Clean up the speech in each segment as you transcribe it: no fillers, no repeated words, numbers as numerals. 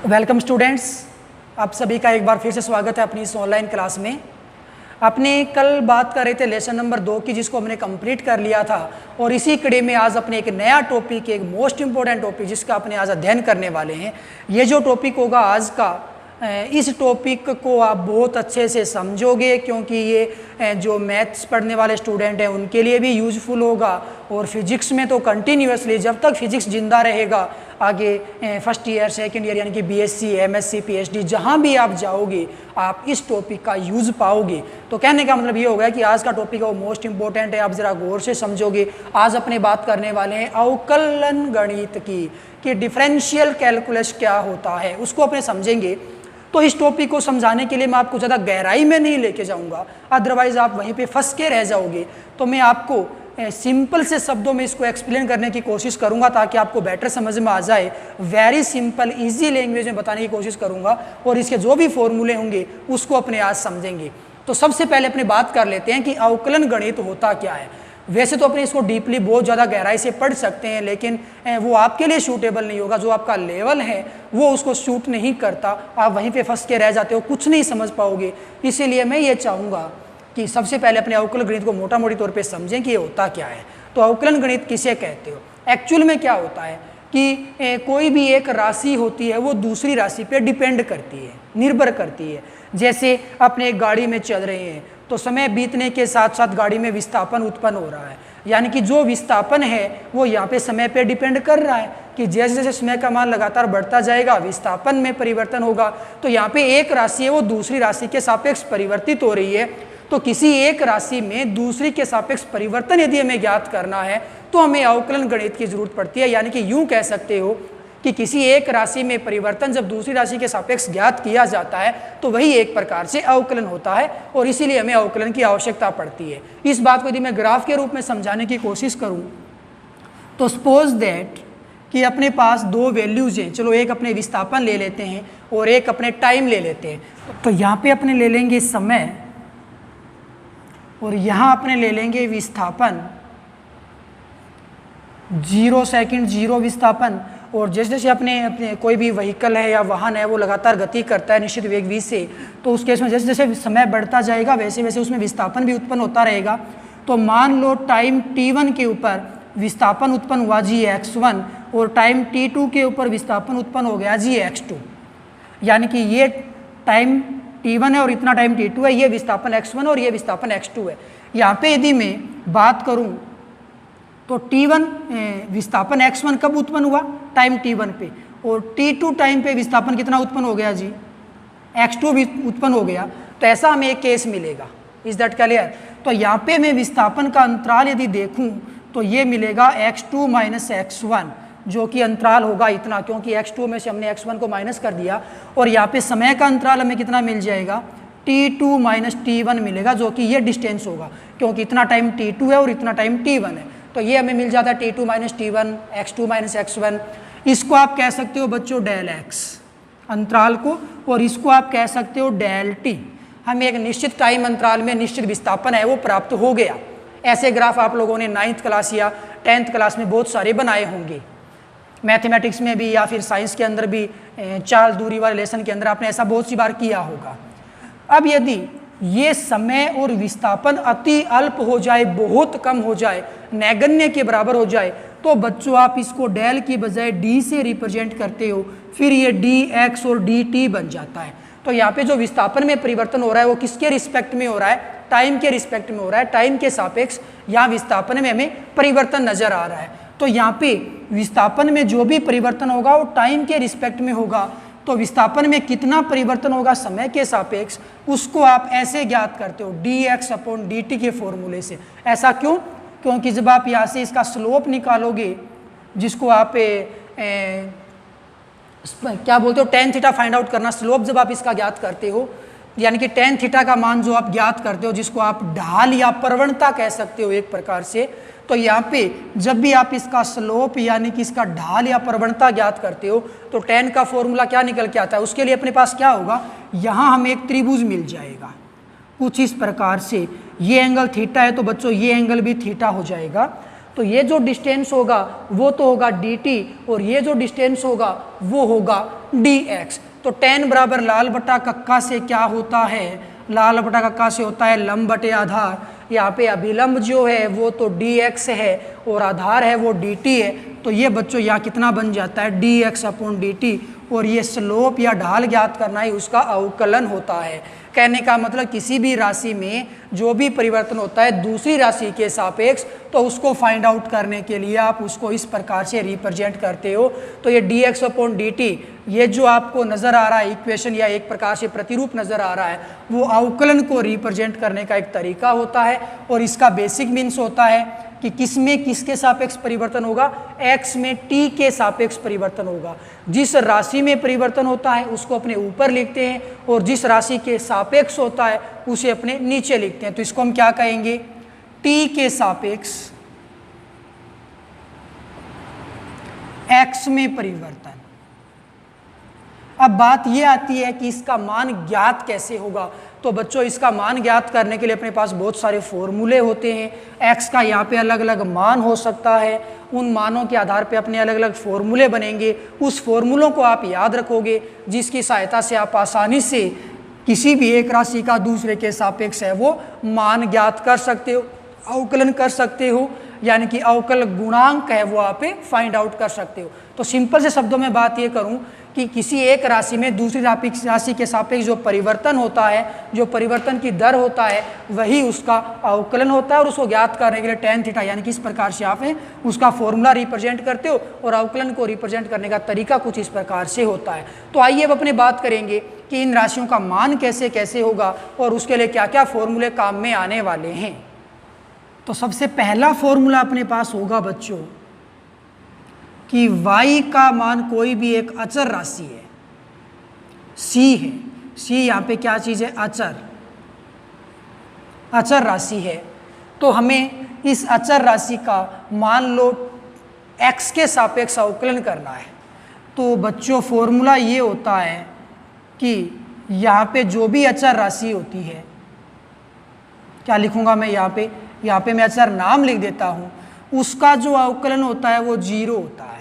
Welcome students, आप सभी का एक बार फिर से स्वागत है अपनी इस ऑनलाइन क्लास में। अपने कल बात कर रहे थे लेसन नंबर 2 की, जिसको हमने कंप्लीट कर लिया था, और इसी कड़ी में आज अपने एक नया टॉपिक, एक मोस्ट इम्पोर्टेंट टॉपिक जिसका अपने आज अध्ययन करने वाले हैं। ये जो टॉपिक होगा आज का, इस टॉपिक को आप बहुत अच्छे से समझोगे, क्योंकि ये जो मैथ्स पढ़ने वाले स्टूडेंट हैं उनके लिए भी यूज़फुल होगा। और फिजिक्स में तो कंटिन्यूसली जब तक फिजिक्स जिंदा रहेगा, आगे फर्स्ट ईयर सेकंड ईयर यानी कि बीएससी, एमएससी, पीएचडी जहाँ भी आप जाओगे आप इस टॉपिक का यूज़ पाओगे। तो कहने का मतलब ये होगा कि आज का टॉपिक है वो मोस्ट इंपॉर्टेंट है, आप ज़रा गौर से समझोगे। आज अपने बात करने वाले हैं अवकलन गणित की, कि डिफरेंशियल कैलकुलस क्या होता है उसको अपने समझेंगे। तो इस टॉपिक को समझाने के लिए मैं आपको ज़्यादा गहराई में नहीं लेके जाऊंगा, अदरवाइज़ आप वहीं पे फंस के रह जाओगे। तो मैं आपको सिंपल से शब्दों में इसको एक्सप्लेन करने की कोशिश करूंगा ताकि आपको बेटर समझ में आ जाए। वेरी सिंपल इजी लैंग्वेज में बताने की कोशिश करूंगा, और इसके जो भी फॉर्मूले होंगे उसको अपने आज समझेंगे। तो सबसे पहले अपनी बात कर लेते हैं कि अवकलन गणित होता क्या है। वैसे तो अपने इसको डीपली बहुत ज़्यादा गहराई से पढ़ सकते हैं, लेकिन वो आपके लिए सूटेबल नहीं होगा। जो आपका लेवल है वो उसको सूट नहीं करता, आप वहीं पे फंस के रह जाते हो, कुछ नहीं समझ पाओगे। इसीलिए मैं ये चाहूँगा कि सबसे पहले अपने अवकलन गणित को मोटा मोटी तौर पे समझें कि ये होता क्या है। तो अवकलन गणित किसे कहते हो? एक्चुअल में क्या होता है कि कोई भी एक राशि होती है वो दूसरी राशि पे डिपेंड करती है, निर्भर करती है। जैसे अपने एक गाड़ी में चल रहे हैं तो समय बीतने के साथ साथ गाड़ी में विस्थापन उत्पन्न हो रहा है, यानी कि जो विस्थापन है वो यहाँ पे समय पे डिपेंड कर रहा है कि जैसे जैसे समय का मान लगातार बढ़ता जाएगा विस्थापन में परिवर्तन होगा। तो यहाँ पे एक राशि है वो दूसरी राशि के सापेक्ष परिवर्तित हो रही है। तो किसी एक राशि में दूसरी के सापेक्ष परिवर्तन यदि हमें ज्ञात करना है तो हमें अवकलन गणित की जरूरत पड़ती है। यानी कि यूं कह सकते हो कि किसी एक राशि में परिवर्तन जब दूसरी राशि के सापेक्ष ज्ञात किया जाता है तो वही एक प्रकार से अवकलन होता है, और इसीलिए हमें अवकलन की आवश्यकता पड़ती है। इस बात को यदि मैं ग्राफ के रूप में समझाने की कोशिश करूं तो सपोज दैट कि अपने पास दो वैल्यूज हैं। चलो एक अपने विस्थापन ले लेते हैं और एक अपने टाइम ले लेते हैं। तो यहाँ पे अपने ले लेंगे समय और यहाँ अपने ले लेंगे विस्थापन, 0 सेकंड 0 विस्थापन। और जैसे जैसे अपने कोई भी व्हीकल है या वाहन है वो लगातार गति करता है निश्चित वेग v से, तो उस केस में जैसे जैसे समय बढ़ता जाएगा वैसे वैसे उसमें विस्थापन भी उत्पन्न होता रहेगा। तो मान लो टाइम t1 के ऊपर विस्थापन उत्पन्न हुआ gx1 और टाइम t2 के ऊपर विस्थापन उत्पन्न हो गया gx2। यानी कि ये टाइम t1 है और इतना टाइम t2 है, ये विस्थापन x1 और ये विस्थापन x2 है। यहाँ पे यदि मैं बात करूँ तो t1 विस्थापन x1 कब उत्पन्न हुआ? टाइम t1 पे, और t2 टाइम पे विस्थापन कितना उत्पन्न हो गया जी? x2 भी उत्पन्न हो गया। तो ऐसा हमें एक केस मिलेगा। Is that clear? तो यहाँ पे मैं विस्थापन का अंतराल यदि देखूँ तो ये मिलेगा x2 माइनस x1, जो कि अंतराल होगा इतना, क्योंकि x2 में से हमने x1 को माइनस कर दिया। और यहाँ पे समय का अंतराल हमें कितना मिल जाएगा? t2 माइनस t1 मिलेगा, जो कि ये डिस्टेंस होगा, क्योंकि इतना टाइम t2 है और इतना टाइम t1 है। तो ये हमें मिल जाता है t2 minus t1, x2 minus x1। इसको आप कह सकते हो बच्चों डेल x अंतराल को, और इसको आप कह सकते हो डेल t। हमें एक निश्चित टाइम अंतराल में निश्चित विस्थापन है वो प्राप्त हो गया। ऐसे ग्राफ आप लोगों ने 9th क्लास या 10th क्लास में बहुत सारे बनाए होंगे, मैथमेटिक्स में भी या फिर साइंस के अंदर भी, चाल दूरी वाले लेसन के अंदर आपने ऐसा बहुत सी बार किया होगा। अब यदि ये समय और विस्थापन अति अल्प हो जाए, बहुत कम हो जाए, नैगण्य के बराबर हो जाए, तो बच्चों आप इसको डेल की बजाय डी से रिप्रेजेंट करते हो, फिर ये dx और dt बन जाता है। तो यहाँ पे जो विस्थापन में परिवर्तन हो रहा है वो किसके रिस्पेक्ट में हो रहा है? टाइम के रिस्पेक्ट में हो रहा है। टाइम के सापेक्ष यहाँ विस्थापन में हमें परिवर्तन नजर आ रहा है। तो यहाँ पे विस्थापन में जो भी परिवर्तन होगा वो टाइम के रिस्पेक्ट में होगा। तो विस्थापन में कितना परिवर्तन होगा समय के सापेक्ष, उसको आप ऐसे ज्ञात करते हो dx अपॉन dt के फॉर्मूले से। ऐसा क्यों? क्योंकि जब आप यहाँ से इसका स्लोप निकालोगे, जिसको आप क्या बोलते हो tan थीटा फाइंड आउट करना, स्लोप जब आप इसका ज्ञात करते हो, यानी कि tan थीटा का मान जो आप ज्ञात करते हो, जिसको आप ढाल या प्रवणता कह सकते हो एक प्रकार से, तो यहाँ पे जब भी आप इसका स्लोप यानी कि इसका ढाल या प्रवणता ज्ञात करते हो तो tan का फॉर्मूला क्या निकल के आता है? उसके लिए अपने पास क्या होगा? यहाँ हमें एक त्रिभुज मिल जाएगा कुछ इस प्रकार से। ये एंगल थीटा है तो बच्चों ये एंगल भी थीटा हो जाएगा। तो ये जो डिस्टेंस होगा वो तो होगा dt और ये जो डिस्टेंस होगा वो होगा dx। तो tan बराबर लाल बटा कक्का से क्या होता है, लाल बटा कक्का से होता है लंब बटे आधार। यहाँ पे अभिलंब जो है वो तो dx है और आधार है वो dt है। तो ये बच्चों यहाँ कितना बन जाता है dx अपॉन dt, और ये स्लोप या ढाल ज्ञात करना ही उसका अवकलन होता है। कहने का मतलब किसी भी राशि में जो भी परिवर्तन होता है दूसरी राशि के सापेक्ष, तो उसको फाइंड आउट करने के लिए आप उसको इस प्रकार से रिप्रेजेंट करते हो। तो ये dx अपॉन dt, ये जो आपको नज़र आ रहा है इक्वेशन या एक प्रकार से प्रतिरूप नज़र आ रहा है, वो अवकलन को रिप्रेजेंट करने का एक तरीका होता है। और इसका बेसिक मीन्स होता है कि किस में किसके सापेक्ष परिवर्तन होगा, x में t के सापेक्ष परिवर्तन होगा। जिस राशि में परिवर्तन होता है उसको अपने ऊपर लिखते हैं और जिस राशि के सापेक्ष होता है उसे अपने नीचे लिखते हैं। तो इसको हम क्या कहेंगे, t के सापेक्ष x में परिवर्तन। अब बात ये आती है कि इसका मान ज्ञात कैसे होगा। तो बच्चों इसका मान ज्ञात करने के लिए अपने पास बहुत सारे फॉर्मूले होते हैं। x का यहाँ पे अलग अलग मान हो सकता है, उन मानों के आधार पे अपने अलग अलग फॉर्मूले बनेंगे। उस फॉर्मूलों को आप याद रखोगे, जिसकी सहायता से आप आसानी से किसी भी एक राशि का दूसरे के सापेक्ष है वो मान ज्ञात कर सकते हो, अवकलन कर सकते हो, यानी कि अवकल गुणांक है वो आप फाइंड आउट कर सकते हो। तो सिंपल से शब्दों में बात ये करूं कि किसी एक राशि में दूसरी राशि के सापेक्ष जो परिवर्तन होता है, जो परिवर्तन की दर होता है, वही उसका अवकलन होता है। और उसको ज्ञात करने के लिए tan थीटा यानी कि इस प्रकार से आप उसका फॉर्मूला रिप्रेजेंट करते हो और अवकलन को रिप्रेजेंट करने का तरीका कुछ इस प्रकार से होता है। तो आइए अब अपने बात करेंगे कि इन राशियों का मान कैसे कैसे होगा और उसके लिए क्या क्या फॉर्मूले काम में आने वाले हैं। तो सबसे पहला फॉर्मूला अपने पास होगा बच्चों कि y का मान कोई भी एक अचर राशि है, c है, c यहाँ पे क्या चीज़ है, अचर राशि है। तो हमें इस अचर राशि का मान लो x के सापेक्ष अवकलन करना है। तो बच्चों फॉर्मूला ये होता है कि यहाँ पे जो भी अचर राशि होती है, क्या लिखूँगा मैं यहाँ पे मैं अचर नाम लिख देता हूँ, उसका जो अवकलन होता है वो 0 होता है।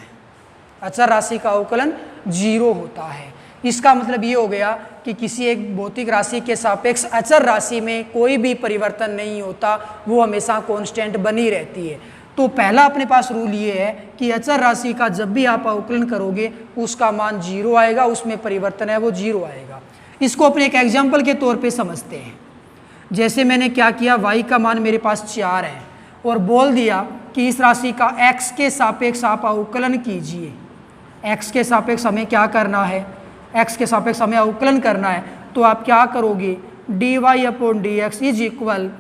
अचर राशि का अवकलन 0 होता है। इसका मतलब ये हो गया कि किसी एक भौतिक राशि के सापेक्ष अचर राशि में कोई भी परिवर्तन नहीं होता, वो हमेशा कांस्टेंट बनी रहती है। तो पहला अपने पास रूल ये है कि अचर राशि का जब भी आप अवकलन करोगे उसका मान 0 आएगा, उसमें परिवर्तन है वो 0 आएगा। इसको अपने एक एग्जाम्पल के तौर पर समझते हैं। जैसे मैंने क्या किया, y का मान मेरे पास 4 है और बोल दिया कि इस राशि का x के सापेक्ष आप अवकलन कीजिए। x के सापेक्ष हमें क्या करना है, x के सापेक्ष हमें अवकलन करना है। तो आप क्या करोगे, dy upon D x is equal,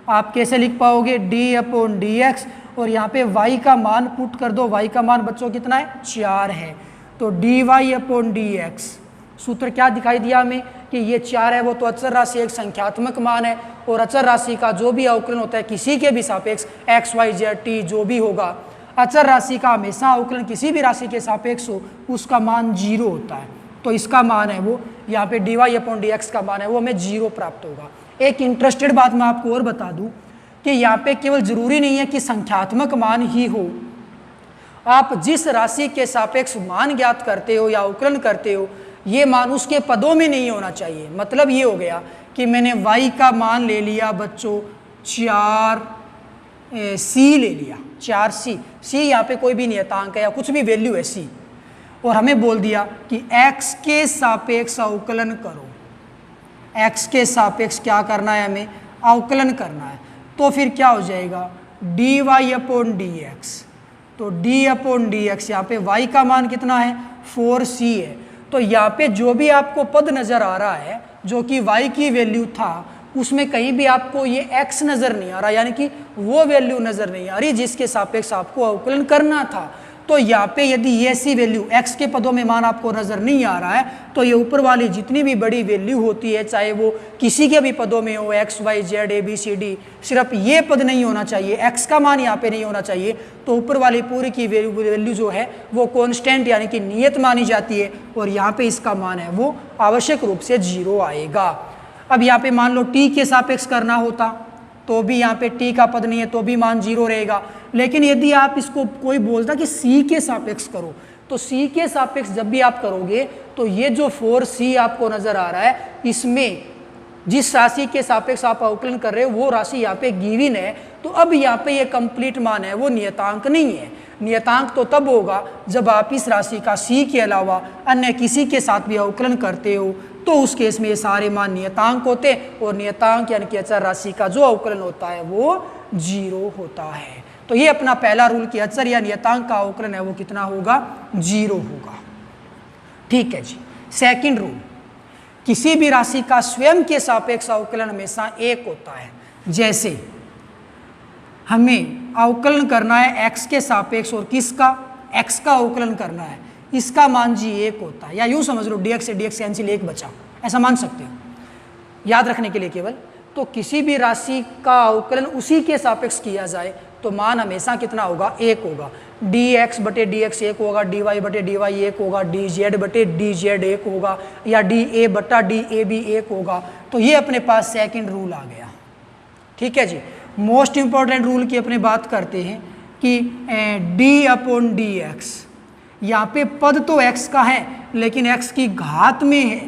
आप कैसे लिख पाओगे, d अपॉन डी एक्स, और यहाँ पे y का मान पुट कर दो। y का मान बच्चों कितना है, 4 है। तो dy अपॉन डी एक्स, सूत्र क्या दिखाई दिया हमें कि ये 4 है, वो तो अचर राशि एक संख्यात्मक मान है और अचर राशि का जो भी अवकलन होता है किसी के भी सापेक्ष x y z t जो भी होगा, अचर राशि का हमेशा अवकलन किसी भी राशि के सापेक्ष हो उसका मान 0 होता है। तो इसका मान है वो यहाँ पे dy अपॉन डी एक्स का मान है वो हमें 0 प्राप्त होगा। एक इंटरेस्टेड बात मैं आपको और बता दूँ कि यहाँ पे केवल ज़रूरी नहीं है कि संख्यात्मक मान ही हो, आप जिस राशि के सापेक्ष मान ज्ञात करते हो या अवकलन करते हो ये मान उसके पदों में नहीं होना चाहिए। मतलब ये हो गया कि मैंने y का मान ले लिया बच्चों 4c ले लिया, 4c, c यहाँ पे कोई भी नियतांक है या कुछ भी वैल्यू है c, और हमें बोल दिया कि x के सापेक्ष अवकलन करो। x के सापेक्ष क्या करना है, हमें अवकलन करना है। तो फिर क्या हो जाएगा, dy अपॉन डी एक्स। तो d अपॉन डी एक्स, यहाँ पे y का मान कितना है, 4c है। तो यहाँ पे जो भी आपको पद नज़र आ रहा है जो कि y की वैल्यू था उसमें कहीं भी आपको ये x नज़र नहीं आ रहा, यानी कि वो वैल्यू नज़र नहीं आ रही जिसके सापेक्ष आपको अवकलन करना था। तो यहाँ पे यदि ये ऐसी वैल्यू x के पदों में मान आपको नज़र नहीं आ रहा है तो ये ऊपर वाली जितनी भी बड़ी वैल्यू होती है चाहे वो किसी के भी पदों में हो, x y z a b c d, सिर्फ ये पद नहीं होना चाहिए, x का मान यहाँ पे नहीं होना चाहिए। तो ऊपर वाली पूरी की वैल्यू जो है वो कॉन्स्टेंट यानी कि नियत मानी जाती है और यहाँ पे इसका मान है वो आवश्यक रूप से 0 आएगा। अब यहाँ पे मान लो t के सापेक्ष करना होता तो भी यहाँ पे t का पद नहीं है तो भी मान 0 रहेगा। लेकिन यदि आप इसको कोई बोलता कि c के सापेक्ष करो, तो c के सापेक्ष जब भी आप करोगे तो ये जो 4c आपको नजर आ रहा है, इसमें जिस राशि के सापेक्ष आप अवकलन कर रहे हो वो राशि यहाँ पे गिवन है। तो अब यहाँ पे ये कंप्लीट मान है, वो नियतांक नहीं है। नियतांक तो तब होगा जब आप इस राशि का c के अलावा अन्य किसी के साथ भी अवकलन करते हो, तो उस केस में ये सारे मान नियतांक होते हैं, और नियतांक यानी कि अचर राशि का जो अवकलन होता है वो 0 होता है। तो ये अपना पहला रूल कि अचर या नियतांक का अवकलन है वो कितना होगा, 0 होगा। ठीक है जी। सेकंड रूल, किसी भी राशि का स्वयं के सापेक्ष अवकलन हमेशा 1 होता है। जैसे हमें अवकलन करना है x के सापेक्ष, और किसका, x का अवकलन करना है, इसका मान जी 1 होता है। या यूँ समझ लो dx से dx कैंसिल 1 बचा, ऐसा मान सकते हो याद रखने के लिए केवल। तो किसी भी राशि का अवकलन उसी के सापेक्ष किया जाए तो मान हमेशा कितना होगा, 1 होगा। dx बटे dx 1 होगा, dy बटे dy 1 होगा, dz बटे dz 1 होगा, या dA बटा dA भी 1 होगा। तो ये अपने पास सेकंड रूल आ गया। ठीक है जी। मोस्ट इंपॉर्टेंट रूल की अपने बात करते हैं कि d अपॉन dx, यहाँ पे पद तो x का है लेकिन x की घात में है,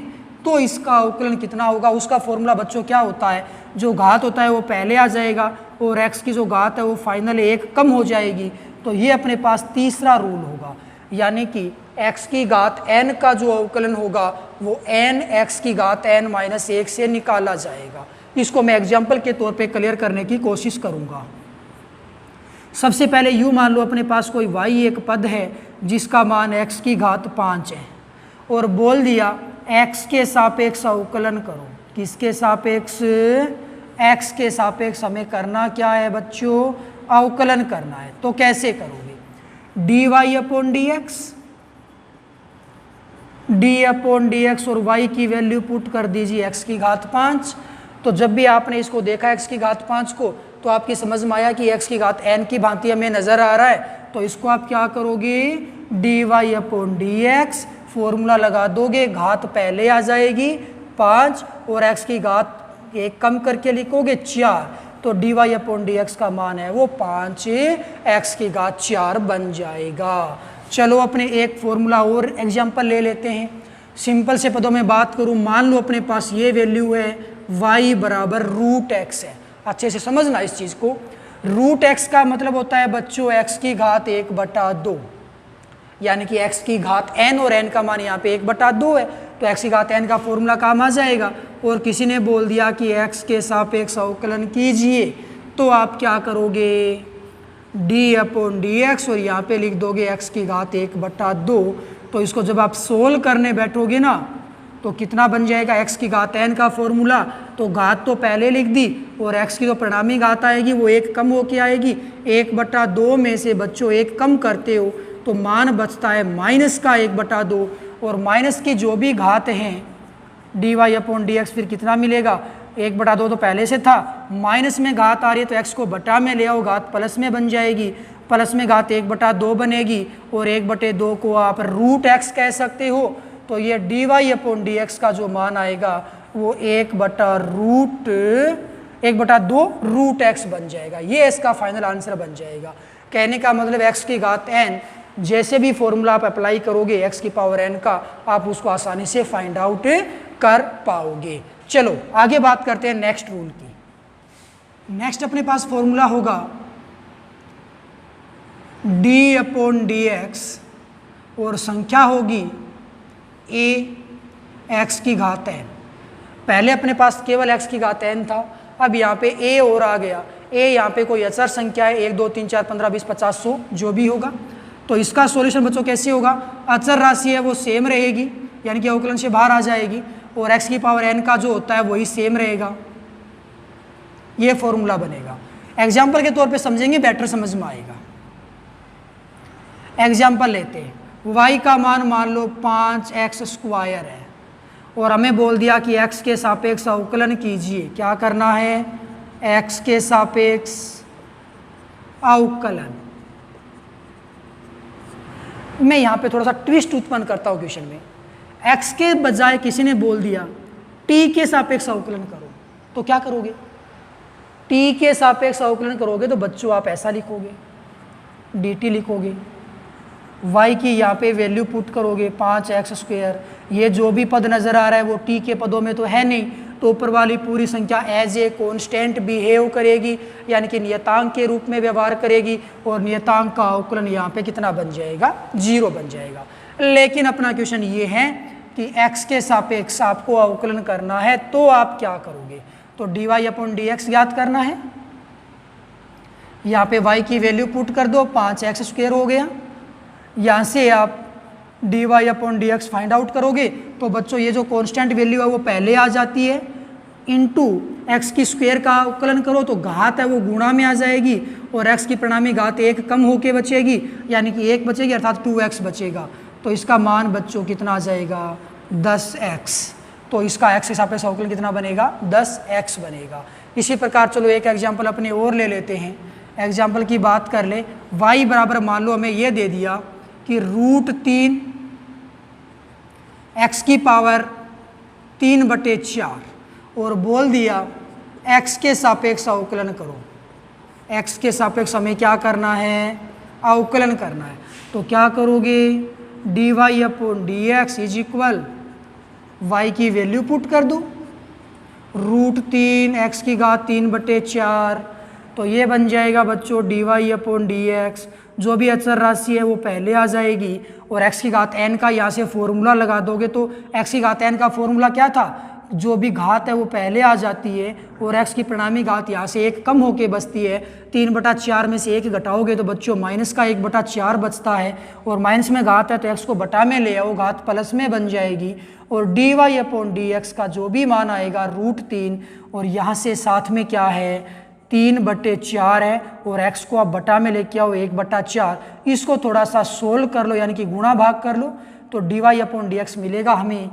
तो इसका अवकलन कितना होगा। उसका फॉर्मूला बच्चों क्या होता है, जो घात होता है वो पहले आ जाएगा और x की जो घात है वो फाइनल 1 कम हो जाएगी। तो ये अपने पास तीसरा रूल होगा, यानी कि x की घात n का जो अवकलन होगा वो n x की घात n माइनस 1 से निकाला जाएगा। इसको मैं एग्जाम्पल के तौर पे क्लियर करने की कोशिश करूँगा। सबसे पहले यूँ मान लो अपने पास कोई y एक पद है जिसका मान x की घात 5 है, और बोल दिया x के सापेक्ष अवकलन करो। किसके सापेक्ष, x के सापेक्ष हमें करना क्या है बच्चों, अवकलन करना है। तो कैसे करोगे, dy upon dx, d upon dx और y की वैल्यू पुट कर दीजिए x की घात 5। तो जब भी आपने इसको देखा x की घात 5 को, तो आपकी समझ में आया कि x की घात n की भांति हमें नज़र आ रहा है। तो इसको आप क्या करोगे, dy अपॉन dx, फॉर्मूला लगा दोगे, घात पहले आ जाएगी 5 और x की घात 1 कम करके लिखोगे 4। तो dy अपॉन dx का मान है वो 5 x की घात 4 बन जाएगा। चलो अपने एक फॉर्मूला और एग्जाम्पल ले लेते हैं। सिंपल से पदों में बात करूं, मान लो अपने पास ये वैल्यू है y बराबर रूट x है। अच्छे से समझना इस चीज़ को। रूट x का मतलब होता है बच्चों x की घात 1/2, यानी कि x की घात n और n का मान यहाँ पे 1/2 है। तो x की घात n का फॉर्मूला काम आ जाएगा। और किसी ने बोल दिया कि x के सापेक्ष अवकलन कीजिए, तो आप क्या करोगे, d अपॉन dx और यहाँ पे लिख दोगे x की घात 1/2। तो इसको जब आप सोल्व करने बैठोगे ना, तो कितना बन जाएगा, x की घात n का फॉर्मूला, तो घात तो पहले लिख दी और x की जो परिणामी घात आएगी वो 1 कम होके आएगी। 1/2 में से बच्चों 1 कम करते हो तो मान बचता है माइनस का 1/2, और माइनस की जो भी घात हैं dy अपॉन dx फिर कितना मिलेगा, 1/2 तो पहले से था, माइनस में घात आ रही है तो x को बटा में ले आओ, घात प्लस में बन जाएगी, प्लस में घात 1/2 बनेगी, और 1/2 को आप रूट x कह सकते हो। तो ये dy अपॉन dx का जो मान आएगा वो 1/2 रूट x बन जाएगा। ये इसका फाइनल आंसर बन जाएगा। कहने का मतलब x की घात n, जैसे भी फॉर्मूला आप अप्लाई करोगे x की पावर n का, आप उसको आसानी से फाइंड आउट कर पाओगे। चलो आगे बात करते हैं नेक्स्ट रूल की। नेक्स्ट अपने पास फॉर्मूला होगा d अपॉन dx और संख्या होगी a x की घात n। पहले अपने पास केवल x की घात n था, अब यहाँ पे a और आ गया। a यहाँ पे कोई अचर संख्या है, 1 2 3 4 15 20 50 100 जो भी होगा। तो इसका सॉल्यूशन बच्चों कैसे होगा, अचर राशि है वो सेम रहेगी, यानी कि अवकलन से बाहर आ जाएगी, और x की पावर n का जो होता है वही सेम रहेगा। ये फॉर्मूला बनेगा। एग्जाम्पल के तौर पे समझेंगे, बेटर समझ में आएगा। एग्जाम्पल लेते हैं, y का मान लो 5x² है, और हमें बोल दिया कि x के सापेक्ष अवकलन कीजिए। क्या करना है, x के सापेक्ष अवकलन। मैं यहाँ पे थोड़ा सा ट्विस्ट उत्पन्न करता हूँ क्वेश्चन में। x के बजाय किसी ने बोल दिया t के सापेक्ष अवकलन करो, तो क्या करोगे, टी के सापेक्ष अवकलन करोगे तो बच्चों आप ऐसा लिखोगे, dt लिखोगे, y की यहाँ पे वैल्यू पुट करोगे 5x²। ये जो भी पद नज़र आ रहा है वो t के पदों में तो है नहीं, तो ऊपर वाली पूरी संख्या एज ए कॉन्स्टेंट बिहेव करेगी, यानी कि नियतांक के रूप में व्यवहार करेगी, और नियतांक का अवकलन यहाँ पे कितना बन जाएगा, 0 बन जाएगा। लेकिन अपना क्वेश्चन ये है कि x के सापेक्ष आपको अवकलन करना है, तो आप क्या करोगे? तो dy/dx ज्ञात करना है। यहाँ पे y की वैल्यू पुट कर दो, 5x² हो गया। यहाँ से आप dy/dx फाइंड आउट करोगे तो बच्चों ये जो कांस्टेंट वैल्यू है वो पहले आ जाती है, इनटू x की स्क्वायर का अवकलन करो तो घात है वो गुणा में आ जाएगी, और x की परिणामी घात 1 कम होके बचेगी, यानी कि 1 बचेगी अर्थात 2x बचेगा। तो इसका मान बच्चों कितना आ जाएगा, 10x। तो इसका x के सापेक्ष अवकलन कितना बनेगा, 10x बनेगा। इसी प्रकार चलो एक एग्जाम्पल अपने और ले लेते हैं। एग्जाम्पल की बात कर ले, y बराबर मान लो हमें ये दे दिया कि √3 x की पावर 3/4, और बोल दिया x के सापेक्ष अवकलन करो। x के सापेक्ष हमें क्या करना है, अवकलन करना है। तो क्या करोगे, dy/dx इज इक्वल y की वैल्यू पुट कर दो, √3 x की घात 3/4, तो ये बन जाएगा बच्चों dy/dx। जो भी अचर राशि है वो पहले आ जाएगी, और x की घात n का यहाँ से फॉर्मूला लगा दोगे तो x की घात n का फॉर्मूला क्या था, जो भी घात है वो पहले आ जाती है, और x की परिणामी घात यहाँ से 1 कम होके बचती है। 3/4 में से 1 घटाओगे तो बच्चों माइनस का 1/4 बचता है, और माइनस में घात है तो x को बटा में ले आओ, घात प्लस में बन जाएगी, और dy/dx का जो भी मान आएगा √3, और यहाँ से साथ में क्या है 3/4 है, और x को आप बटा में लेके आओ 1/4। इसको थोड़ा सा सोल्व कर लो, यानी कि गुणा भाग कर लो, तो dy/dx मिलेगा हमें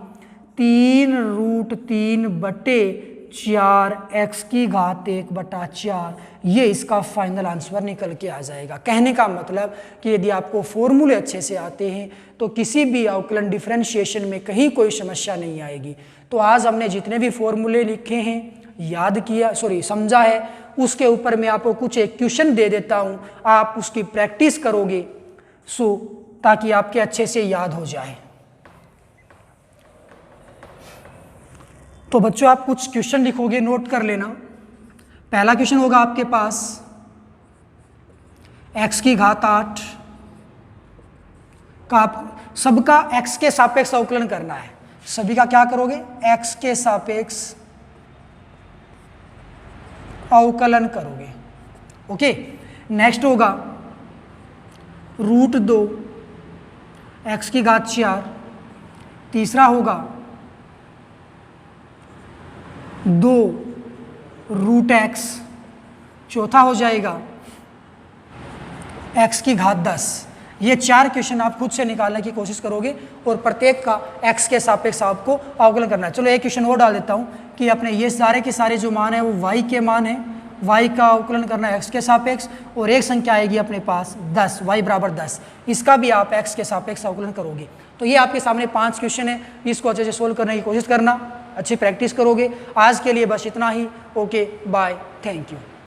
3√3/4 x की घात 1/4। ये इसका फाइनल आंसर निकल के आ जाएगा। कहने का मतलब कि यदि आपको फॉर्मूले अच्छे से आते हैं तो किसी भी अवकलन डिफरेंशिएशन में कहीं कोई समस्या नहीं आएगी। तो आज हमने जितने भी फॉर्मूले लिखे हैं, याद किया, समझा है, उसके ऊपर मैं आपको कुछ एक क्वेश्चन दे देता हूँ, आप उसकी प्रैक्टिस करोगे ताकि आपके अच्छे से याद हो जाए। तो बच्चों आप कुछ क्वेश्चन लिखोगे, नोट कर लेना। पहला क्वेश्चन होगा आपके पास x की घात 8 का सबका x के सापेक्ष अवकलन करना है। सभी का क्या करोगे, x के सापेक्ष अवकलन करोगे। ओके, नेक्स्ट होगा √2 x की घात 4, तीसरा होगा 2 √x, चौथा हो जाएगा x की घात 10। ये 4 क्वेश्चन आप खुद से निकालने की कोशिश करोगे, और प्रत्येक का x के सापेक्ष आपको अवकलन करना है। चलो एक क्वेश्चन और डाल देता हूँ कि अपने ये सारे के सारे जो मान है वो y के मान है, y का अवकलन करना है x के सापेक्ष, और एक संख्या आएगी अपने पास 10, y बराबर 10, इसका भी आप x के सापेक्ष अवकलन करोगे। तो ये आपके सामने 5 क्वेश्चन है, इसको अच्छे से सोल्व करने की कोशिश करना, अच्छी प्रैक्टिस करोगे। आज के लिए बस इतना ही। Okay, bye, thank you.